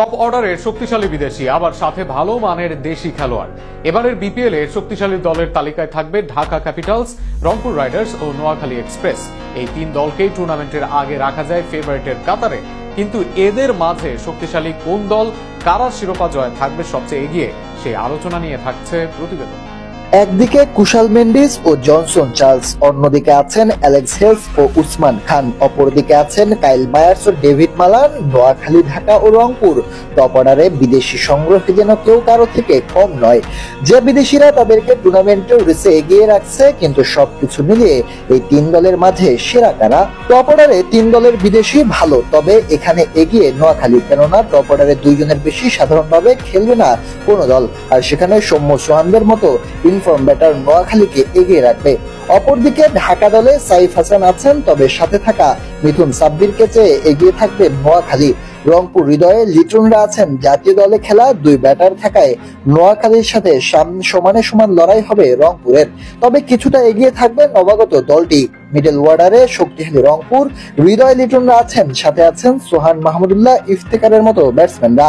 Top অর্ডারের শক্তিশালী বিদেশি আবার সাথে ভালো মানের দেশি খেলোয়াড়। এবারের বিপিএল এর শক্তিশালী দলের তালিকায় থাকবে ঢাকা ক্যাপিটালস, রংপুর রাইডার্স ও নোয়াখালী এক্সপ্রেস। এই তিন দলকেই টুর্নামেন্টের আগে রাখা যায় ফেভারিটের কাতারে। কিন্তু এদের মাঝে শক্তিশালী কোন দল, কারা শিরোপা জয় থাকবে সবচেয়ে এগিয়ে, সেই আলোচনা নিয়ে থাকছে প্রতিবেদন। একদিকে কুশাল মেন্ডিস ও জনসন চার্লস, অন্যদিকে আছেন অ্যালেক্স হেলস ও উসমান খান, অপরদিকে আছেন কাইল মায়ার্স ও ডেভিড মালান। নোয়াখালী, ঢাকা ও রংপুর টপ অর্ডারে বিদেশি সংগ্রহে যেন কেউ কারো থেকে কম নয়। যে বিদেশিরা তাদেরকে টুর্নামেন্টের রেসে এগিয়ে রাখছে, কিন্তু সবকিছু মিলিয়ে এই তিন দলের মাঝে সেরা কারা? টপ অর্ডারে তিন দলের বিদেশি ভালো, তবে এখানে এগিয়ে নোয়াখালী, কেননা টপ অর্ডারে দুইজনের বেশি সাধারণভাবে খেলবে না কোনো দল, আর সেখানে সৌম্য সোহানদের মতো ইনফর্ম ব্যাটার নোয়াখালীকে এগিয়ে রাখবে। অপরদিকে ঢাকা দলে সাইফ হাসান আছেন, তবে সাথে থাকা মিথুন সাব্বিরকে চেয়ে এগিয়ে থাকবে নোয়াখালী। রংপুর হৃদয়ে লিটনরা আছেন, জাতীয় দলে খেলা দুই ব্যাটার থাকায় নোয়াখালীর সাথে সমানে সমান লড়াই হবে রংপুরের। তবে কিছুটা এগিয়ে থাকবে নবাগত দলটি। মিডল ওয়ার্ডারে শক্তিশালী রংপুর, হৃদয় লিটনরা আছেন, সাথে আছেন সোহান মাহমুদুল্লাহ, ইফতেখারের মতো ব্যাটসম্যানরা।